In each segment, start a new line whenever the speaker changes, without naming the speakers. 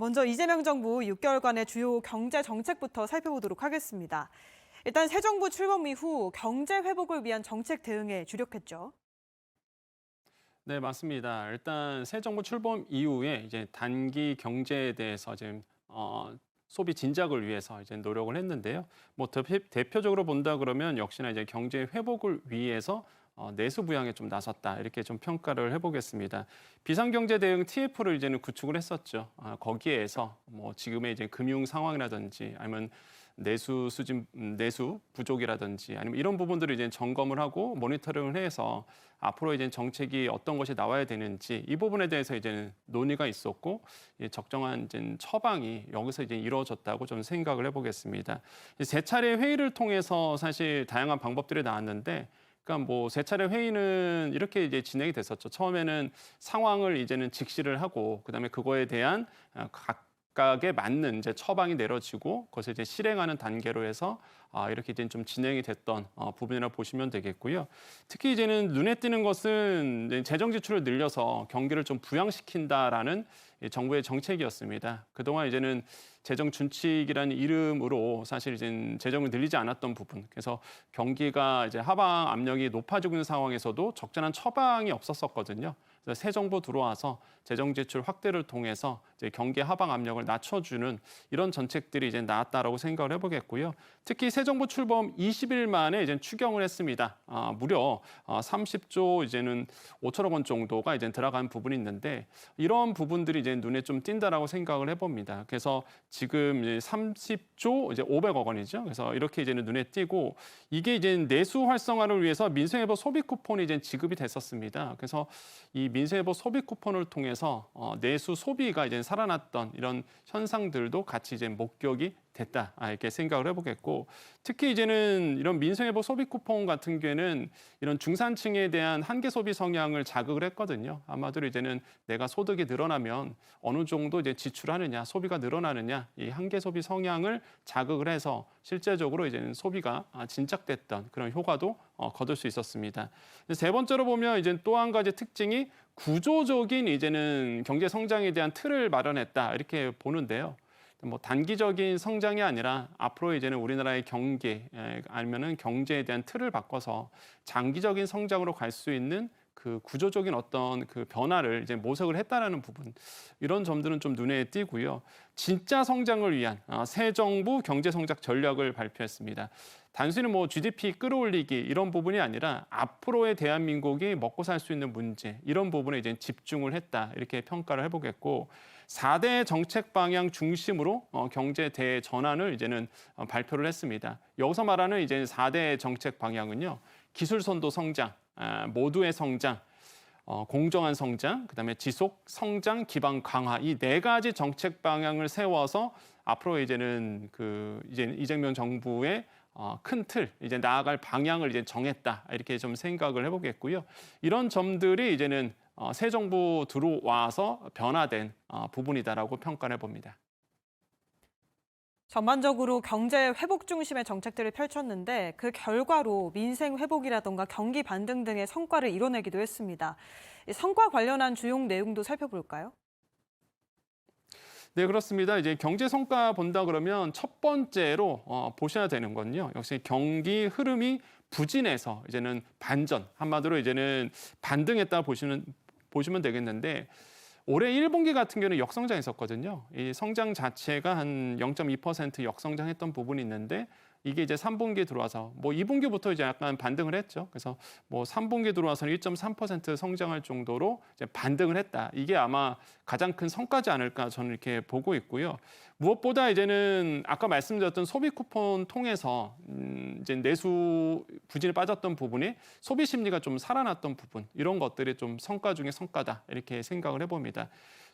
먼저 이재명 정부 6개월간의 주요 경제 정책부터 살펴보도록 하겠습니다. 일단 새 정부 출범 이후 경제 회복을 위한 정책 대응에 주력했죠.
네, 맞습니다. 일단 새 정부 출범 이후에 이제 단기 경제에 대해서 지금 소비 진작을 위해서 이제 노력을 했는데요. 뭐 대표적으로 본다 그러면 역시나 이제 경제 회복을 위해서 내수 부양에 좀 나섰다 이렇게 좀 평가를 해보겠습니다. 비상경제 대응 TF를 이제는 구축을 했었죠. 거기에서 뭐 지금의 이제 금융 상황이라든지 아니면 내수 부족이라든지 아니면 이런 부분들을 이제 점검을 하고 모니터링을 해서 앞으로 이제 정책이 어떤 것이 나와야 되는지 이 부분에 대해서 이제는 논의가 있었고 적정한 이제 처방이 여기서 이제 이루어졌다고 좀 생각을 해보겠습니다. 세 차례 회의를 통해서 사실 다양한 방법들이 나왔는데. 그러니까 뭐 세 차례 회의는 이렇게 이제 진행이 됐었죠. 처음에는 상황을 이제는 직시를 하고 그다음에 그거에 대한 각각에 맞는 이제 처방이 내려지고 그것을 이제 실행하는 단계로 해서 이렇게 이제 좀 진행이 됐던 부분이라고 보시면 되겠고요. 특히 이제는 눈에 띄는 것은 이제 재정 지출을 늘려서 경기를 좀 부양시킨다라는 정부의 정책이었습니다. 그동안 이제는 재정 준칙이라는 이름으로 사실 이제 재정을 늘리지 않았던 부분. 그래서 경기가 이제 하방 압력이 높아지고 있는 상황에서도 적절한 처방이 없었었거든요. 그래서 새 정부 들어와서 재정 지출 확대를 통해서 이제 경기 하방 압력을 낮춰주는 이런 정책들이 이제 나왔다라고 생각을 해보겠고요. 특히 새 정부 출범 20일 만에 이제 추경을 했습니다. 무려 30조 이제는 5천억 원 정도가 이제 들어간 부분이 있는데 이런 부분들이 이제 눈에 좀 띈다라고 생각을 해봅니다. 그래서 지금 이제 30조 이제 500억 원이죠. 그래서 이렇게 이제는 눈에 띄고 이게 이제 내수 활성화를 위해서 민생회복 소비 쿠폰이 이제 지급이 됐었습니다. 그래서 이 민생회복 소비 쿠폰을 통해서 내수 소비가 이제 살아났던 이런 현상들도 같이 이제 목격이 됐다 이렇게 생각을 해보겠고 특히 이제는 이런 민생회복 소비 쿠폰 같은 경우에는 이런 중산층에 대한 한계 소비 성향을 자극을 했거든요. 아마도 이제는 내가 소득이 늘어나면 어느 정도 이제 지출하느냐 소비가 늘어나느냐 이 한계 소비 성향을 자극을 해서 실제적으로 이제는 소비가 진작됐던 그런 효과도 거둘 수 있었습니다. 세 번째로 보면 이제 또 한 가지 특징이 구조적인 이제는 경제 성장에 대한 틀을 마련했다 이렇게 보는데요. 뭐 단기적인 성장이 아니라 앞으로 이제는 우리나라의 경기 아니면은 경제에 대한 틀을 바꿔서 장기적인 성장으로 갈 수 있는 그 구조적인 어떤 그 변화를 이제 모색을 했다라는 부분 이런 점들은 좀 눈에 띄고요. 진짜 성장을 위한 새 정부 경제 성장 전략을 발표했습니다. 단순히 뭐 GDP 끌어올리기 이런 부분이 아니라 앞으로의 대한민국이 먹고 살 수 있는 문제 이런 부분에 이제 집중을 했다 이렇게 평가를 해보겠고 4대 정책 방향 중심으로 경제 대전환을 이제는 발표를 했습니다. 여기서 말하는 이제 4대 정책 방향은요. 기술 선도 성장, 모두의 성장, 공정한 성장, 그다음에 지속 성장 기반 강화 이 네 가지 정책 방향을 세워서 앞으로 이제는 이제 이재명 정부의 큰 틀, 이제 나아갈 방향을 이제 정했다 이렇게 좀 생각을 해보겠고요. 이런 점들이 이제는 새 정부 들어와서 변화된 부분이다라고 평가를 해봅니다.
전반적으로 경제 회복 중심의 정책들을 펼쳤는데 그 결과로 민생 회복이라던가 경기 반등 등의 성과를 이뤄내기도 했습니다. 이 성과 관련한 주요 내용도 살펴볼까요?
네, 그렇습니다. 이제 경제 성과 본다 그러면 첫 번째로 보셔야 되는 건요. 역시 경기 흐름이 부진해서 이제는 반전, 한마디로 이제는 반등했다 보시면 되겠는데 올해 1분기 같은 경우는 역성장했었거든요. 이 성장 자체가 한 0.2% 역성장했던 부분이 있는데 이게 이제 3분기에 들어와서 뭐 2분기부터 이제 약간 반등을 했죠. 그래서 뭐 3분기에 들어와서는 1.3% 성장할 정도로 이제 반등을 했다. 이게 아마 가장 큰 성과지 않을까 저는 이렇게 보고 있고요. 무엇보다 이제는 아까 말씀드렸던 소비 쿠폰 통해서 이제 내수 부진에 빠졌던 부분이 소비 심리가 좀 살아났던 부분 이런 것들이 좀 성과 중에 성과다 이렇게 생각을 해봅니다.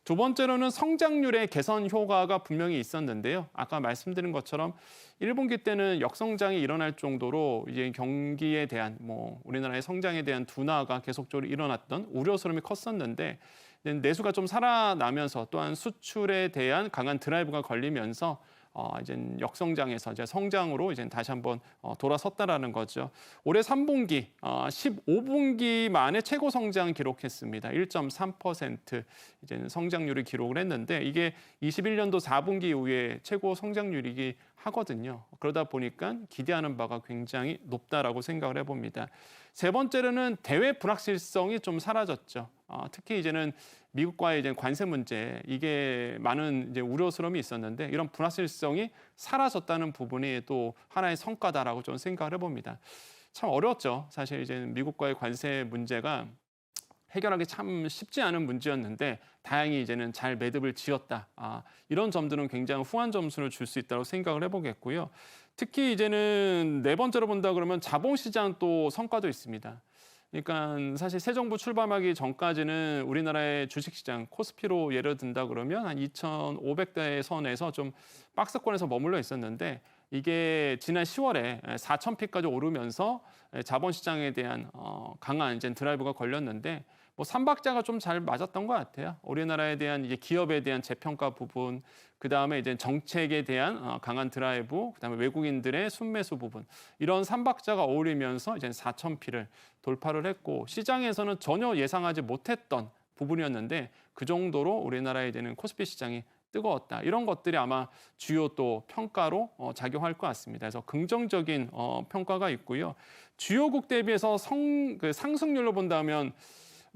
두 번째로는 성장률의 개선 효과가 분명히 있었는데요. 아까 말씀드린 것처럼 1분기 때는 역성장이 일어날 정도로 이제 경기에 대한 뭐 우리나라의 성장에 대한 둔화가 계속적으로 일어났던 우려스러움이 컸었는데 내수가 좀 살아나면서 또한 수출에 대한 강한 드라이브가 걸리면서 이제 역성장에서 이제 성장으로 이제 다시 한번 돌아섰다라는 거죠. 올해 3분기, 15분기 만에 최고 성장 기록했습니다. 1.3% 이제 성장률을 기록을 했는데 이게 21년도 4분기 이후에 최고 성장률이기 하거든요. 그러다 보니까 기대하는 바가 굉장히 높다라고 생각을 해봅니다. 세 번째로는 대외 불확실성이 좀 사라졌죠. 특히 이제는 미국과의 이제 관세 문제 이게 많은 이제 우려스러움이 있었는데 이런 불확실성이 사라졌다는 부분이 또 하나의 성과다라고 좀 생각을 해봅니다. 참 어려웠죠. 사실 이제 미국과의 관세 문제가 해결하기 참 쉽지 않은 문제였는데 다행히 이제는 잘 매듭을 지었다. 이런 점들은 굉장히 후한 점수를 줄 수 있다고 생각을 해보겠고요. 특히 이제는 네 번째로 본다 그러면 자본시장 또 성과도 있습니다. 그러니까 사실 새 정부 출범하기 전까지는 우리나라의 주식시장 코스피로 예를 든다 그러면 한 2,500대 선에서 좀 박스권에서 머물러 있었는데 이게 지난 10월에 4,000피까지 오르면서 자본시장에 대한 강한 이제 드라이브가 걸렸는데 뭐 삼박자가 좀 잘 맞았던 것 같아요. 우리나라에 대한 이제 기업에 대한 재평가 부분, 그 다음에 이제 정책에 대한 강한 드라이브, 그 다음에 외국인들의 순매수 부분 이런 삼박자가 어우리면서 이제 4,000피를 돌파를 했고 시장에서는 전혀 예상하지 못했던 부분이었는데 그 정도로 우리나라에 되는 코스피 시장이 뜨거웠다. 이런 것들이 아마 주요 또 평가로 작용할 것 같습니다. 그래서 긍정적인 평가가 있고요. 주요국 대비해서 상승률로 본다면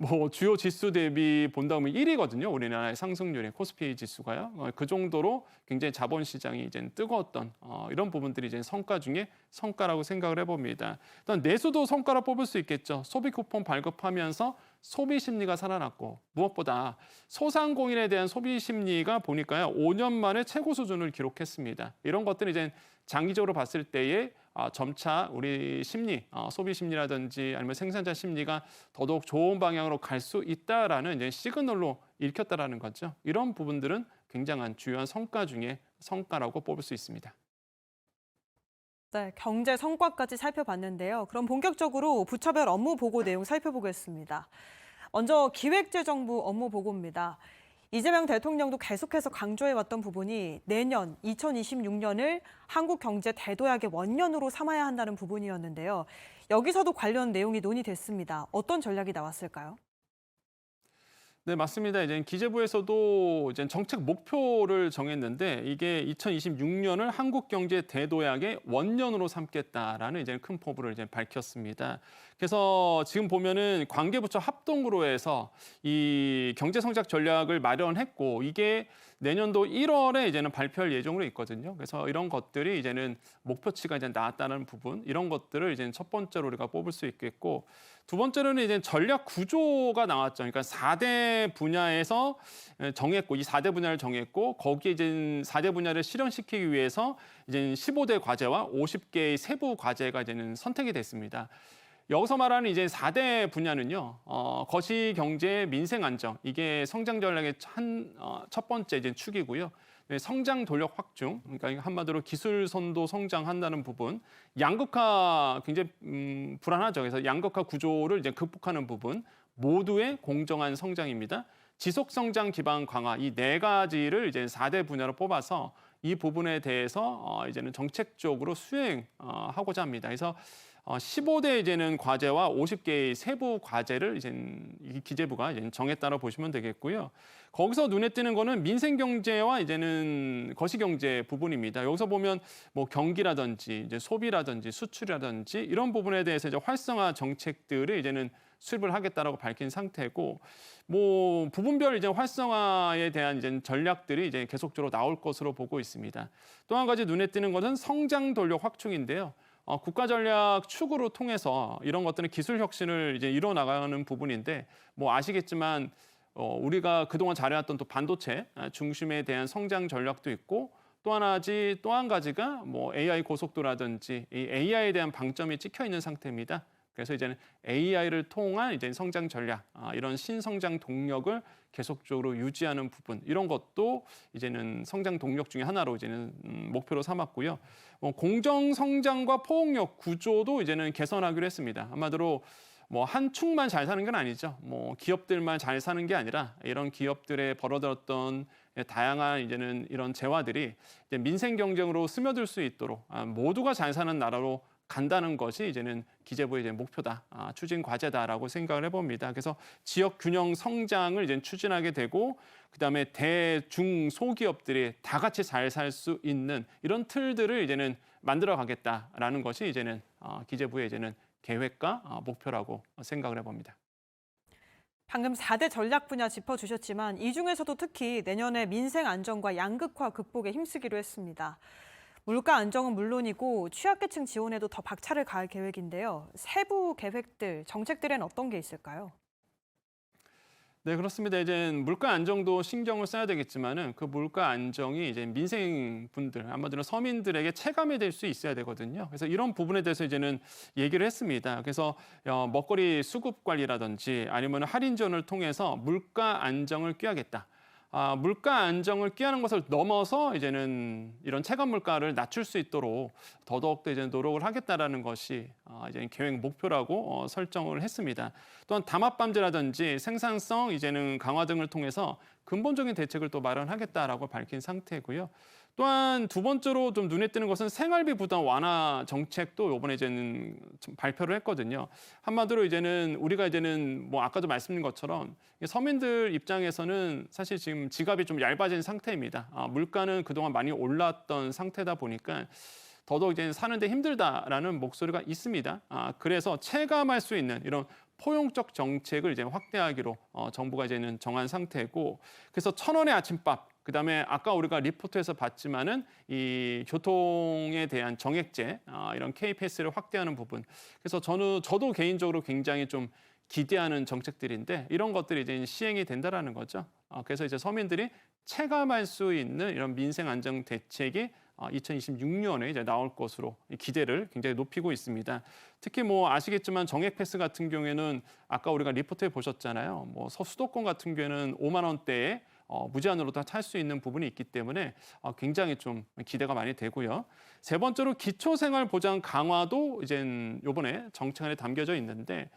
뭐 주요 지수 대비 본다면 1위거든요. 우리나라의 상승률의 코스피 지수가요. 그 정도로 굉장히 자본시장이 이제 뜨거웠던 이런 부분들이 이제 성과 중에 성과라고 생각을 해봅니다. 일단 내수도 성과로 뽑을 수 있겠죠. 소비 쿠폰 발급하면서 소비 심리가 살아났고 무엇보다 소상공인에 대한 소비 심리가 보니까요 5년 만에 최고 수준을 기록했습니다. 이런 것들은 이제 장기적으로 봤을 때에 점차 우리 심리, 소비 심리라든지 아니면 생산자 심리가 더더욱 좋은 방향으로 갈 수 있다라는 이제 시그널로 읽혔다라는 거죠. 이런 부분들은 굉장한 주요한 성과 중에 성과라고 뽑을 수 있습니다.
네, 경제 성과까지 살펴봤는데요. 그럼 본격적으로 부처별 업무 보고 내용 살펴보겠습니다. 먼저 기획재정부 업무 보고입니다. 이재명 대통령도 계속해서 강조해왔던 부분이 내년 2026년을 한국 경제 대도약의 원년으로 삼아야 한다는 부분이었는데요. 여기서도 관련 내용이 논의됐습니다. 어떤 전략이 나왔을까요?
네, 맞습니다. 이제 기재부에서도 이제 정책 목표를 정했는데 이게 2026년을 한국 경제 대도약의 원년으로 삼겠다라는 이제 큰 포부를 이제 밝혔습니다. 그래서 지금 보면은 관계부처 합동으로 해서 이 경제 성장 전략을 마련했고 이게 내년도 1월에 이제는 발표할 예정으로 있거든요. 그래서 이런 것들이 이제는 목표치가 이제 나왔다는 부분, 이런 것들을 이제 첫 번째로 우리가 뽑을 수 있겠고, 두 번째로는 이제 전략 구조가 나왔죠. 그러니까 4대 분야에서 정했고, 이 4대 분야를 정했고, 거기에 이제 4대 분야를 실현시키기 위해서 이제 15대 과제와 50개의 세부 과제가 이제는 선택이 됐습니다. 여기서 말하는 이제 4대 분야는요, 거시 경제 민생 안정, 이게 성장 전략의 첫 번째 이제 축이고요. 네, 성장 동력 확충, 그러니까 한마디로 기술 선도 성장한다는 부분, 양극화 굉장히 불안하죠. 그래서 양극화 구조를 이제 극복하는 부분, 모두의 공정한 성장입니다. 지속 성장 기반 강화, 이 네 가지를 이제 4대 분야로 뽑아서 이 부분에 대해서 이제는 정책적으로 수행하고자 합니다. 그래서 15대 이제는 과제와 50개의 세부 과제를 이제 이 기재부가 이제 정했다고 보시면 되겠고요. 거기서 눈에 띄는 거는 민생 경제와 이제는 거시 경제 부분입니다. 여기서 보면 뭐 경기라든지 이제 소비라든지 수출이라든지 이런 부분에 대해서 이제 활성화 정책들을 이제는 수립을 하겠다라고 밝힌 상태고, 뭐 부분별 이제 활성화에 대한 이제 전략들이 이제 계속적으로 나올 것으로 보고 있습니다. 또 한 가지 눈에 띄는 것은 성장 동력 확충인데요. 국가 전략 축으로 통해서 이런 것들은 기술 혁신을 이제 이뤄 나가는 부분인데, 뭐 아시겠지만 우리가 그동안 잘해왔던 또 반도체 중심에 대한 성장 전략도 있고, 또 한 가지가 뭐 AI 고속도라든지 이 AI에 대한 방점이 찍혀 있는 상태입니다. 그래서 이제는 AI를 통한 이제 성장 전략, 이런 신성장 동력을 계속적으로 유지하는 부분, 이런 것도 이제는 성장 동력 중에 하나로 이제는 목표로 삼았고요. 공정 성장과 포용력 구조도 이제는 개선하기로 했습니다. 한마디로 뭐 한 축만 잘 사는 건 아니죠. 뭐 기업들만 잘 사는 게 아니라 이런 기업들에 벌어들었던 다양한 이제는 이런 재화들이 이제 민생 경쟁으로 스며들 수 있도록 모두가 잘 사는 나라로 간다는 것이 이제는 기재부의 이제 목표다, 추진 과제다라고 생각을 해봅니다. 그래서 지역 균형 성장을 이제 추진하게 되고, 그다음에 대, 중, 소기업들이 다 같이 잘 살 수 있는 이런 틀들을 이제는 만들어 가겠다라는 것이 이제는 기재부의 이제는 계획과 목표라고 생각을 해봅니다.
방금 4대 전략 분야 짚어주셨지만 이 중에서도 특히 내년에 민생 안정과 양극화 극복에 힘쓰기로 했습니다. 물가 안정은 물론이고 취약계층 지원에도 더 박차를 가할 계획인데요. 세부 계획들, 정책들엔 어떤 게 있을까요?
네, 그렇습니다. 이제 물가 안정도 신경을 써야 되겠지만은 그 물가 안정이 이제 민생 분들, 한마디로 서민들에게 체감이 될 수 있어야 되거든요. 그래서 이런 부분에 대해서 이제는 얘기를 했습니다. 그래서 먹거리 수급 관리라든지 아니면 할인 지원을 통해서 물가 안정을 꾀하겠다. 물가 안정을 꾀하는 것을 넘어서 이제는 이런 체감 물가를 낮출 수 있도록 더더욱 이제 노력을 하겠다라는 것이 이제 계획 목표라고 설정을 했습니다. 또한 담합방제라든지 생산성 이제는 강화 등을 통해서 근본적인 대책을 또 마련하겠다라고 밝힌 상태고요. 또한 두 번째로 좀 눈에 띄는 것은 생활비 부담 완화 정책도 이번에 이제는 좀 발표를 했거든요. 한마디로 이제는 우리가 이제는 뭐 아까도 말씀드린 것처럼 서민들 입장에서는 사실 지금 지갑이 좀 얇아진 상태입니다. 물가는 그동안 많이 올랐던 상태다 보니까 더더욱 이제 사는데 힘들다라는 목소리가 있습니다. 그래서 체감할 수 있는 이런 포용적 정책을 이제 확대하기로 정부가 이제는 정한 상태고, 그래서 1,000원의 아침밥, 그다음에 아까 우리가 리포트에서 봤지만은 이 교통에 대한 정액제, 이런 K패스를 확대하는 부분. 그래서 저도 개인적으로 굉장히 좀 기대하는 정책들인데 이런 것들이 이제 시행이 된다라는 거죠. 그래서 이제 서민들이 체감할 수 있는 이런 민생 안정 대책이 2026년에 이제 나올 것으로 기대를 굉장히 높이고 있습니다. 특히 뭐 아시겠지만 정액 패스 같은 경우에는 아까 우리가 리포트에 보셨잖아요. 뭐 수도권 같은 경우에는 5만 원대에 무제한으로 다 탈 수 있는 부분이 있기 때문에 굉장히 좀 기대가 많이 되고요. 세 번째로 기초생활보장 강화도 이제 요번에 정책안에 담겨져 있는데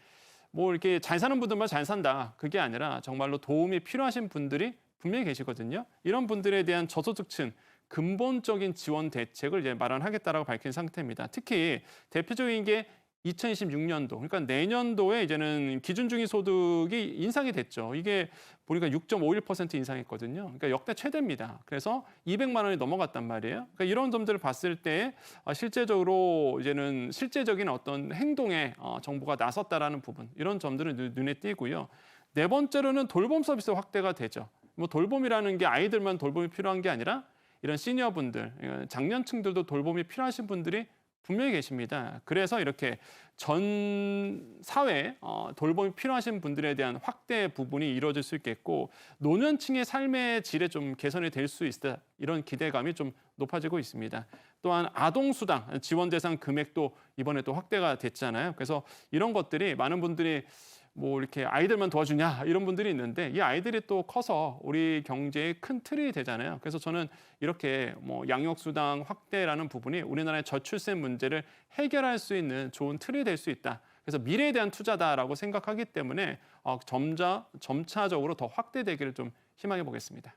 뭐 이렇게 잘 사는 분들만 잘 산다, 그게 아니라 정말로 도움이 필요하신 분들이 분명히 계시거든요. 이런 분들에 대한 저소득층 근본적인 지원 대책을 이제 마련하겠다라고 밝힌 상태입니다. 특히 대표적인 게 2026년도, 그러니까 내년도에 이제는 기준 중위 소득이 인상이 됐죠. 이게 보니까 6.51% 인상했거든요. 그러니까 역대 최대입니다. 그래서 200만 원이 넘어갔단 말이에요. 그러니까 이런 점들을 봤을 때 실제적으로 이제는 실제적인 어떤 행동에 정부가 나섰다라는 부분, 이런 점들은 눈에 띄고요. 네 번째로는 돌봄 서비스 확대가 되죠. 뭐 돌봄이라는 게 아이들만 돌봄이 필요한 게 아니라 이런 시니어분들, 장년층들도 돌봄이 필요하신 분들이 분명히 계십니다. 그래서 이렇게 전 사회 돌봄이 필요하신 분들에 대한 확대 부분이 이루어질 수 있겠고, 노년층의 삶의 질에 좀 개선이 될 수 있다, 이런 기대감이 좀 높아지고 있습니다. 또한 아동수당 지원 대상 금액도 이번에 또 확대가 됐잖아요. 그래서 이런 것들이 많은 분들이 뭐 이렇게 아이들만 도와주냐 이런 분들이 있는데, 이 아이들이 또 커서 우리 경제의 큰 틀이 되잖아요. 그래서 저는 이렇게 뭐 양육수당 확대라는 부분이 우리나라의 저출생 문제를 해결할 수 있는 좋은 틀이 될 수 있다. 그래서 미래에 대한 투자다라고 생각하기 때문에 점차적으로 더 확대되기를 좀 희망해 보겠습니다.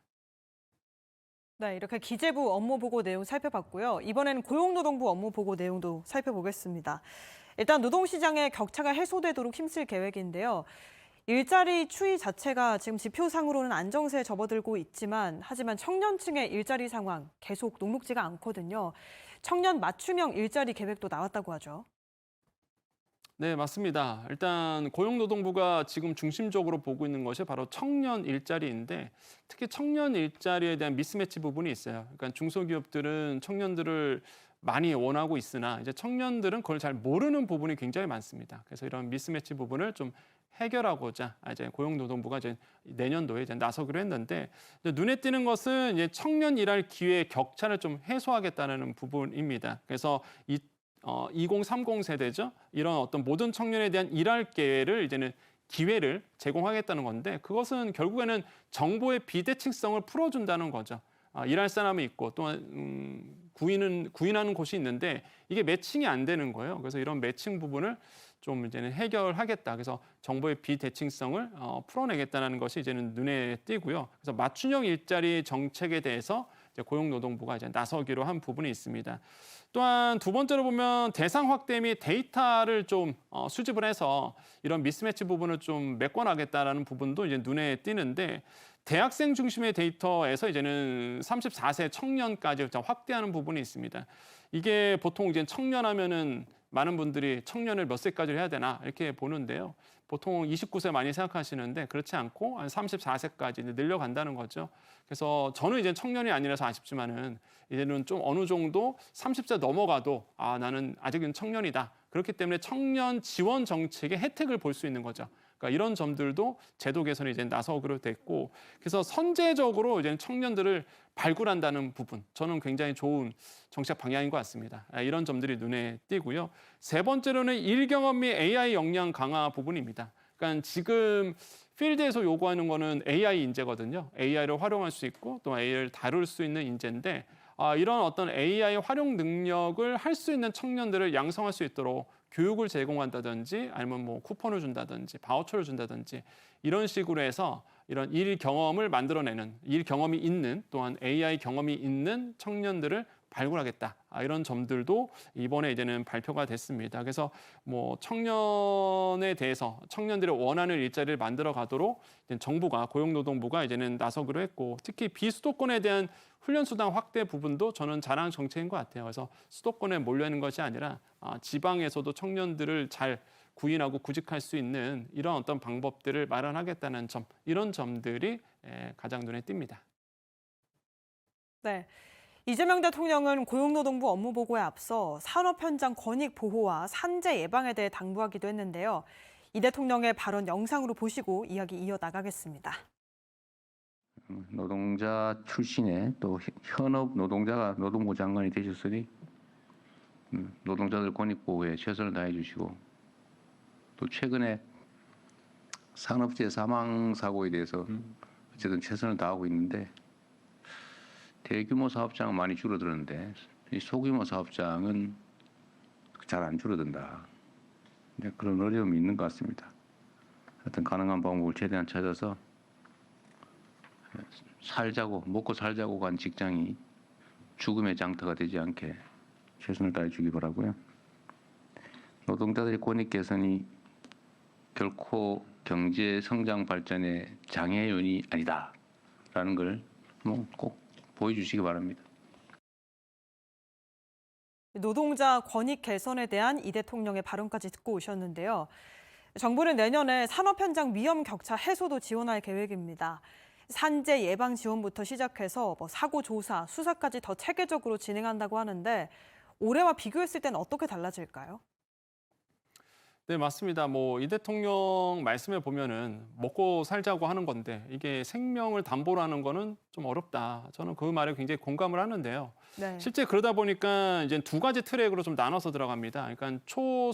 네, 이렇게 기재부 업무 보고 내용 살펴봤고요. 이번에는 고용노동부 업무 보고 내용도 살펴보겠습니다. 일단 노동시장의 격차가 해소되도록 힘쓸 계획인데요. 일자리 추이 자체가 지금 지표상으로는 안정세에 접어들고 있지만, 하지만 청년층의 일자리 상황 계속 녹록지가 않거든요. 청년 맞춤형 일자리 계획도 나왔다고 하죠.
네, 맞습니다. 일단 고용노동부가 지금 중심적으로 보고 있는 것이 바로 청년 일자리인데, 특히 청년 일자리에 대한 미스매치 부분이 있어요. 그러니까 중소기업들은 청년들을 많이 원하고 있으나 이제 청년들은 그걸 잘 모르는 부분이 굉장히 많습니다. 그래서 이런 미스매치 부분을 좀 해결하고자 이제 고용노동부가 이제 내년도에 이제 나서기로 했는데, 이제 눈에 띄는 것은 이제 청년 일할 기회 격차를 좀 해소하겠다는 부분입니다. 그래서 2030 세대죠. 이런 어떤 모든 청년에 대한 일할 기회를 이제는 기회를 제공하겠다는 건데, 그것은 결국에는 정보의 비대칭성을 풀어준다는 거죠. 일할 사람이 있고 또한 구인하는 곳이 있는데 이게 매칭이 안 되는 거예요. 그래서 이런 매칭 부분을 좀 이제는 해결하겠다. 그래서 정부의 비대칭성을 풀어내겠다는 것이 이제는 눈에 띄고요. 그래서 맞춤형 일자리 정책에 대해서 이제 고용노동부가 이제 나서기로 한 부분이 있습니다. 또한 두 번째로 보면 대상 확대 및 데이터를 좀 수집을 해서 이런 미스매치 부분을 좀 메꿔나겠다라는 부분도 이제 눈에 띄는데 대학생 중심의 데이터에서 이제는 34세 청년까지 확대하는 부분이 있습니다. 이게 보통 이제 청년하면은 많은 분들이 청년을 몇 세까지 해야 되나 이렇게 보는데요. 보통 29세 많이 생각하시는데 그렇지 않고 한 34세까지 늘려간다는 거죠. 그래서 저는 이제 청년이 아니라서 아쉽지만은 이제는 좀 어느 정도 30세 넘어가도 나는 아직은 청년이다. 그렇기 때문에 청년 지원 정책의 혜택을 볼 수 있는 거죠. 그러니까 이런 점들도 제도 개선이 이제 나서기로 됐고, 그래서 선제적으로 이제 청년들을 발굴한다는 부분, 저는 굉장히 좋은 정책 방향인 것 같습니다. 이런 점들이 눈에 띄고요. 세 번째로는 일 경험 및 AI 역량 강화 부분입니다. 그러니까 지금 필드에서 요구하는 거는 AI 인재거든요. AI를 활용할 수 있고 또 AI를 다룰 수 있는 인재인데 이런 어떤 AI 활용 능력을 할 수 있는 청년들을 양성할 수 있도록 교육을 제공한다든지 아니면 뭐 쿠폰을 준다든지 바우처를 준다든지 이런 식으로 해서 이런 일 경험을 만들어내는 일 경험이 있는 또한 AI 경험이 있는 청년들을 발굴하겠다. 이런 점들도 이번에 이제는 발표가 됐습니다. 그래서 뭐 청년에 대해서 청년들이 원하는 일자리를 만들어 가도록 정부가 고용노동부가 이제는 나서기로 했고 특히 비수도권에 대한 훈련수당 확대 부분도 저는 자랑 정책인 것 같아요. 그래서 수도권에 몰려있는 것이 아니라 지방에서도 청년들을 잘 구인하고 구직할 수 있는 이런 어떤 방법들을 마련하겠다는 점, 이런 점들이 가장 눈에 띕니다.
네. 이재명 대통령은 고용노동부 업무보고에 앞서 산업 현장 권익 보호와 산재 예방에 대해 당부하기도 했는데요. 이 대통령의 발언 영상으로 보시고 이야기 이어나가겠습니다.
노동자 출신의 또 현업 노동자가 노동부 장관이 되셨으니 노동자들 권익 보호에 최선을 다해 주시고 또 최근에 산업재 사망 사고에 대해서 어쨌든 최선을 다하고 있는데 대규모 사업장은 많이 줄어들었는데 이 소규모 사업장은 잘 안 줄어든다. 그런 어려움이 있는 것 같습니다. 하여튼 가능한 방법을 최대한 찾아서 먹고 살자고 간 직장이 죽음의 장터가 되지 않게 최선을 다해 주기 바라고요. 노동자들의 권익 개선이 결코 경제 성장 발전의 장애연이 아니다라는 걸 꼭 보여주시기 바랍니다.
노동자 권익 개선에 대한 이 대통령의 발언까지 듣고 오셨는데요. 정부는 내년에 산업 현장 위험 격차 해소도 지원할 계획입니다. 산재 예방 지원부터 시작해서 사고 조사, 수사까지 더 체계적으로 진행한다고 하는데 올해와 비교했을 때는 어떻게 달라질까요?
네, 맞습니다. 이 대통령 말씀에 보면은 먹고 살자고 하는 건데 이게 생명을 담보로 하는 거는 좀 어렵다. 저는 그 말에 굉장히 공감을 하는데요.
네.
실제 그러다 보니까 이제 두 가지 트랙으로 좀 나눠서 들어갑니다. 그러니까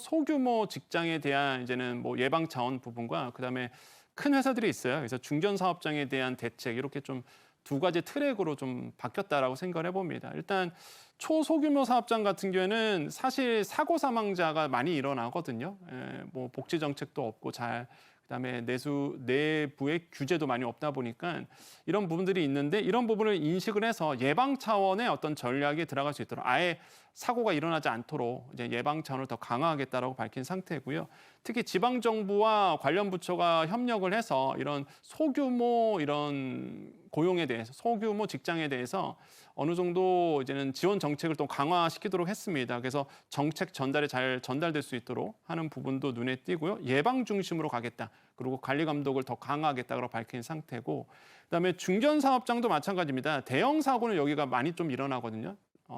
소규모 직장에 대한 이제는 예방 차원 부분과 그다음에 큰 회사들이 있어요. 그래서 중견 사업장에 대한 대책 이렇게 좀 두 가지 트랙으로 좀 바뀌었다라고 생각을 해봅니다. 일단 초소규모 사업장 같은 경우에는 사실 사고 사망자가 많이 일어나거든요. 복지 정책도 없고 그다음에 내부의 규제도 많이 없다 보니까 이런 부분들이 있는데 이런 부분을 인식을 해서 예방 차원의 어떤 전략에 들어갈 수 있도록 아예 사고가 일어나지 않도록 이제 예방 차원을 더 강화하겠다라고 밝힌 상태고요. 특히 지방 정부와 관련 부처가 협력을 해서 이런 소규모 이런 고용에 대해서 소규모 직장에 대해서 어느 정도 이제는 지원 정책을 또 강화시키도록 했습니다. 그래서 정책 전달이 잘 전달될 수 있도록 하는 부분도 눈에 띄고요. 예방 중심으로 가겠다. 그리고 관리 감독을 더 강화하겠다고 밝힌 상태고 그다음에 중견 사업장도 마찬가지입니다. 대형 사고는 여기가 많이 좀 일어나거든요.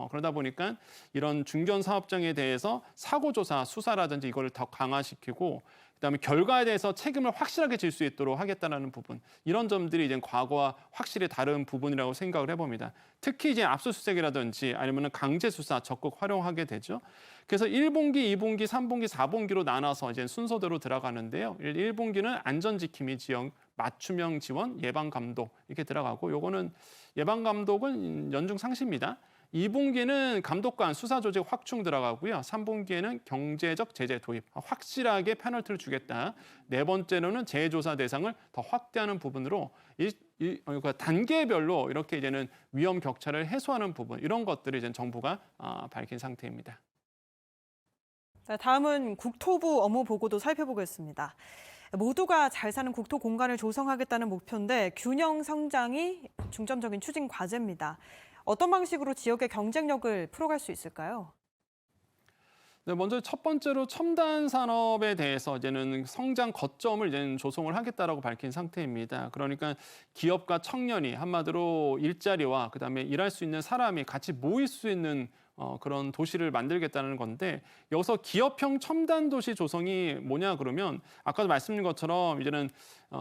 그러다 보니까 이런 중견 사업장에 대해서 사고 조사, 수사라든지 이걸 더 강화시키고 그다음에 결과에 대해서 책임을 확실하게 질 수 있도록 하겠다는 부분. 이런 점들이 이제 과거와 확실히 다른 부분이라고 생각을 해봅니다. 특히 이제 압수수색이라든지 아니면 강제 수사 적극 활용하게 되죠. 그래서 1분기, 2분기, 3분기, 4분기로 나눠서 이제 순서대로 들어가는데요. 1분기는 안전지킴이 지역, 맞춤형 지원, 예방 감독 이렇게 들어가고 요거는 예방 감독은 연중 상시입니다. 2분기는 감독관 수사 조직 확충 들어가고요. 3분기에는 경제적 제재 도입, 확실하게 페널티를 주겠다. 네 번째로는 재조사 대상을 더 확대하는 부분으로 그러니까 단계별로 이렇게 이제는 위험 격차를 해소하는 부분 이런 것들을 이제 정부가 밝힌 상태입니다.
자, 다음은 국토부 업무 보고도 살펴보겠습니다. 모두가 잘 사는 국토 공간을 조성하겠다는 목표인데 균형 성장이 중점적인 추진 과제입니다. 어떤 방식으로 지역의 경쟁력을 풀어갈 수 있을까요?
네, 먼저 첫 번째로 첨단 산업에 대해서 이제는 성장 거점을 이제는 조성을 하겠다라고 밝힌 상태입니다. 그러니까 기업과 청년이 한마디로 일자리와 그다음에 일할 수 있는 사람이 같이 모일 수 있는 그런 도시를 만들겠다는 건데 여기서 기업형 첨단 도시 조성이 뭐냐 그러면 아까도 말씀드린 것처럼 이제는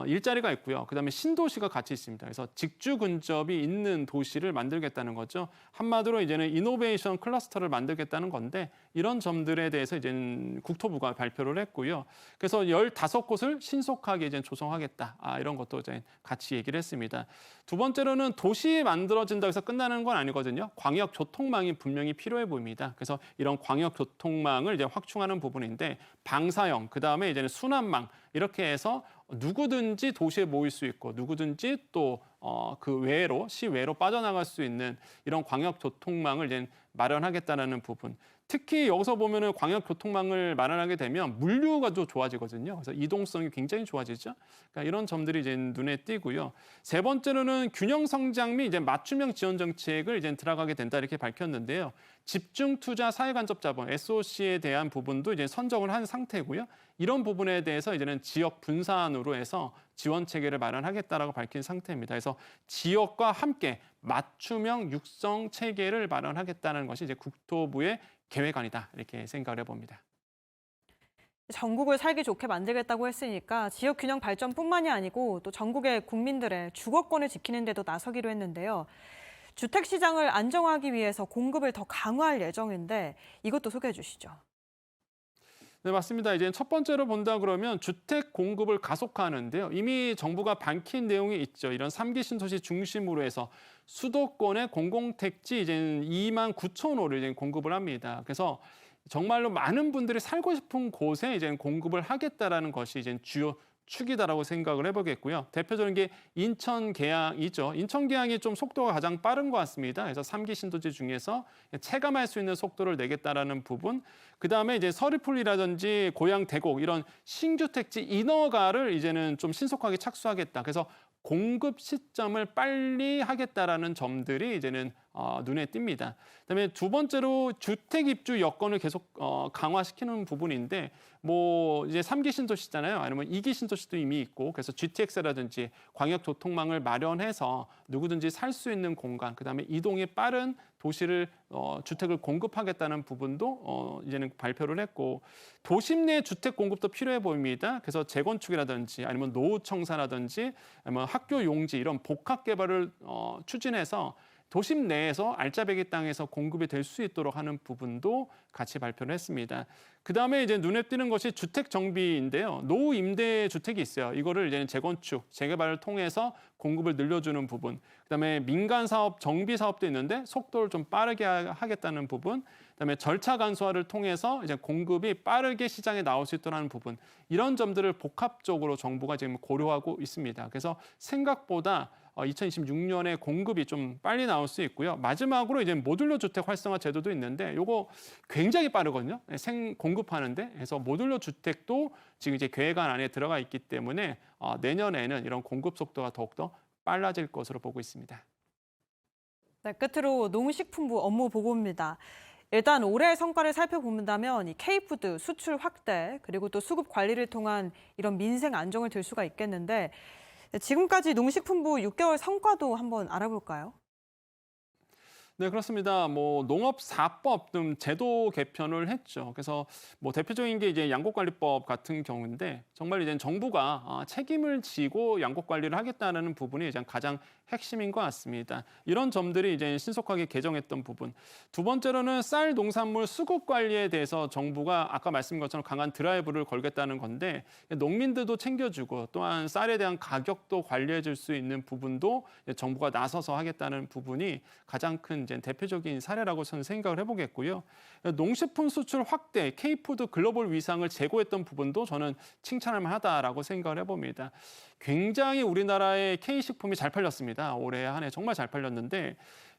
일자리가 있고요. 그다음에 신도시가 같이 있습니다. 그래서 직주 근접이 있는 도시를 만들겠다는 거죠. 한마디로 이제는 이노베이션 클러스터를 만들겠다는 건데 이런 점들에 대해서 이제는 국토부가 발표를 했고요. 그래서 15곳을 신속하게 이제 조성하겠다. 이런 것도 이제 같이 얘기를 했습니다. 두 번째로는 도시 만들어진다고 해서 끝나는 건 아니거든요. 광역 교통망이 분명히 필요해 보입니다. 그래서 이런 광역 교통망을 이제 확충하는 부분인데 방사형, 그다음에 이제는 순환망 이렇게 해서 누구든지 도시에 모일 수 있고 누구든지 또 그 외로 시외로 빠져나갈 수 있는 이런 광역 교통망을 이제 마련하겠다는 부분. 특히 여기서 보면은 광역 교통망을 마련하게 되면 물류가 또 좋아지거든요. 그래서 이동성이 굉장히 좋아지죠. 그러니까 이런 점들이 이제 눈에 띄고요. 세 번째로는 균형 성장 및 이제 맞춤형 지원 정책을 이제 들어가게 된다 이렇게 밝혔는데요. 집중 투자 사회 간접 자본 SOC에 대한 부분도 이제 선정을 한 상태고요. 이런 부분에 대해서 이제는 지역 분산으로 해서 지원 체계를 마련하겠다라고 밝힌 상태입니다. 그래서 지역과 함께 맞춤형 육성 체계를 마련하겠다는 것이 이제 국토부의 계획안이다 이렇게 생각을 해봅니다.
전국을 살기 좋게 만들겠다고 했으니까 지역 균형 발전뿐만이 아니고 또 전국의 국민들의 주거권을 지키는 데도 나서기로 했는데요. 주택 시장을 안정화하기 위해서 공급을 더 강화할 예정인데 이것도 소개해 주시죠.
네, 맞습니다. 이제 첫 번째로 본다 그러면 주택 공급을 가속화하는데요. 이미 정부가 밝힌 내용이 있죠. 이런 3기 신도시 중심으로 해서 수도권의 공공택지 이제 2만 9천 호를 이제 공급을 합니다. 그래서 정말로 많은 분들이 살고 싶은 곳에 이제 공급을 하겠다라는 것이 이제 주요 축이다라고 생각을 해보겠고요. 대표적인 게 인천 계양이죠. 인천 계양이 좀 속도가 가장 빠른 것 같습니다. 그래서 3기 신도시 중에서 체감할 수 있는 속도를 내겠다라는 부분. 그다음에 이제 서리풀이라든지 고양 대곡 이런 신주택지 인허가를 이제는 좀 신속하게 착수하겠다. 그래서 공급 시점을 빨리 하겠다라는 점들이 이제는 눈에 띕니다. 그다음에 두 번째로 주택 입주 여건을 계속 강화시키는 부분인데 뭐 이제 3기 신도시잖아요. 아니면 2기 신도시도 이미 있고 그래서 GTX라든지 광역 교통망을 마련해서 누구든지 살 수 있는 공간, 그다음에 이동이 빠른 도시를 주택을 공급하겠다는 부분도 이제는 발표를 했고 도심 내 주택 공급도 필요해 보입니다. 그래서 재건축이라든지 아니면 노후 청사라든지 아니면 학교 용지 이런 복합 개발을 추진해서 도심 내에서 알짜배기 땅에서 공급이 될 수 있도록 하는 부분도 같이 발표를 했습니다. 그다음에 이제 눈에 띄는 것이 주택 정비인데요. 노후 임대 주택이 있어요. 이거를 이제 재건축, 재개발을 통해서 공급을 늘려주는 부분. 그다음에 민간 사업, 정비 사업도 있는데 속도를 좀 빠르게 하겠다는 부분. 그다음에 절차 간소화를 통해서 이제 공급이 빠르게 시장에 나올 수 있도록 하는 부분. 이런 점들을 복합적으로 정부가 지금 고려하고 있습니다. 그래서 생각보다 2026년에 공급이 좀 빨리 나올 수 있고요. 마지막으로 이제 모듈러 주택 활성화 제도도 있는데 요거 굉장히 빠르거든요. 공급하는데. 그래서 모듈러 주택도 지금 이제 계획안 안에 들어가 있기 때문에 내년에는 이런 공급 속도가 더욱더 빨라질 것으로 보고 있습니다.
네, 끝으로 농식품부 업무 보고입니다. 일단 올해의 성과를 살펴본다면 이 K푸드 수출 확대 그리고 또 수급 관리를 통한 이런 민생 안정을 들 수가 있겠는데 지금까지 농식품부 6개월 성과도 한번 알아볼까요?
네, 그렇습니다. 뭐 농업사법 등 제도 개편을 했죠. 그래서 뭐 대표적인 게 이제 양곡관리법 같은 경우인데 정말 이제 정부가 책임을 지고 양곡 관리를 하겠다는 부분이 이제 가장 핵심인 것 같습니다. 이런 점들이 이제 신속하게 개정했던 부분. 두 번째로는 쌀 농산물 수급 관리에 대해서 정부가 아까 말씀드린 것처럼 강한 드라이브를 걸겠다는 건데 농민들도 챙겨주고 또한 쌀에 대한 가격도 관리해 줄 수 있는 부분도 정부가 나서서 하겠다는 부분이 가장 큰 이제 이제 대표적인 사례라고 저는 생각을 해보겠고요. 농식품 수출 확대, K푸드 글로벌 위상을 제고했던 부분도 저는 칭찬할 만하다라고 생각을 해봅니다. 굉장히 우리나라의 K식품이 잘 팔렸습니다. 올해 한 해 정말 잘 팔렸는데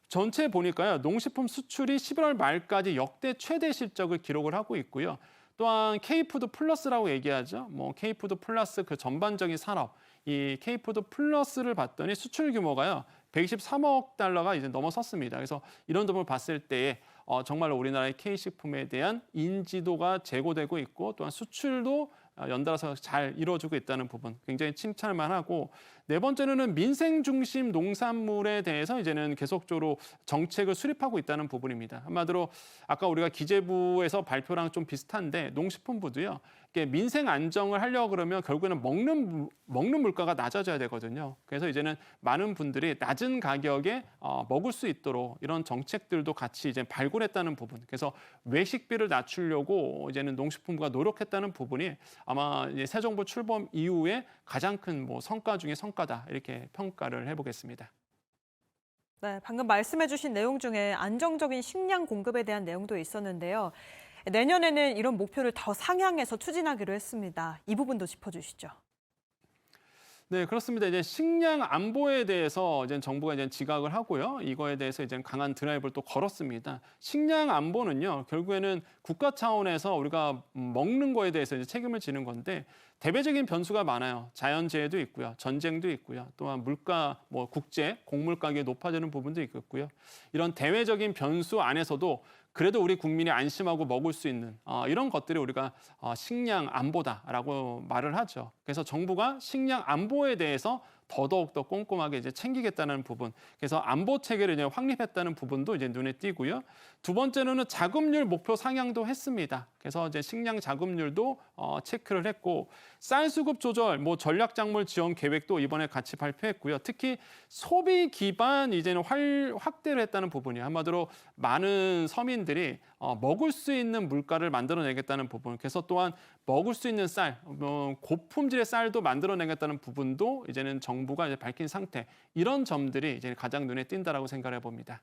전체 보니까요. 농식품 수출이 11월 말까지 역대 최대 실적을 기록을 하고 있고요. 또한 K푸드 플러스라고 얘기하죠. 뭐 K푸드 플러스 그 전반적인 산업, 이 K푸드 플러스를 봤더니 수출 규모가요. 123억 달러가 이제 넘어섰습니다. 그래서 이런 점을 봤을 때에 정말로 우리나라의 K식품에 대한 인지도가 제고되고 있고 또한 수출도 연달아서 잘 이루어지고 있다는 부분 굉장히 칭찬할 만하고 네 번째는 민생 중심 농산물에 대해서 이제는 계속적으로 정책을 수립하고 있다는 부분입니다. 한마디로 아까 우리가 기재부에서 발표랑 좀 비슷한데 농식품부도요. 이게 민생 안정을 하려고 그러면 결국에는 먹는 물가가 낮아져야 되거든요. 그래서 이제는 많은 분들이 낮은 가격에 먹을 수 있도록 이런 정책들도 같이 이제 발굴했다는 부분. 그래서 외식비를 낮추려고 이제는 농식품부가 노력했다는 부분이 아마 이제 새 정부 출범 이후에 가장 큰 뭐 성과 중에 성과다 이렇게 평가를 해보겠습니다.
네, 방금 말씀해주신 내용 중에 안정적인 식량 공급에 대한 내용도 있었는데요. 내년에는 이런 목표를 더 상향해서 추진하기로 했습니다. 이 부분도 짚어주시죠.
네, 그렇습니다. 이제 식량 안보에 대해서 이제 정부가 이제 지각을 하고요. 이거에 대해서 이제 강한 드라이브를 또 걸었습니다. 식량 안보는요, 결국에는 국가 차원에서 우리가 먹는 거에 대해서 이제 책임을 지는 건데 대외적인 변수가 많아요. 자연재해도 있고요, 전쟁도 있고요, 또한 물가, 뭐 국제 곡물 가격이 높아지는 부분도 있겠고요. 이런 대외적인 변수 안에서도 그래도 우리 국민이 안심하고 먹을 수 있는 이런 것들이 우리가 식량 안보다라고 말을 하죠. 그래서 정부가 식량 안보에 대해서 더더욱 더 꼼꼼하게 이제 챙기겠다는 부분. 그래서 안보 체계를 이제 확립했다는 부분도 이제 눈에 띄고요. 두 번째로는 자급률 목표 상향도 했습니다. 그래서 이제 식량 자급률도 체크를 했고 쌀 수급 조절, 뭐 전략 작물 지원 계획도 이번에 같이 발표했고요. 특히 소비 기반 이제는 확대를 했다는 부분이 한마디로 많은 서민들이 먹을 수 있는 물가를 만들어내겠다는 부분. 그래서 또한 먹을 수 있는 쌀, 고품질의 쌀도 만들어내겠다는 부분도 이제는 정부가 이제 밝힌 상태. 이런 점들이 이제 가장 눈에 띈다라고 생각해 봅니다.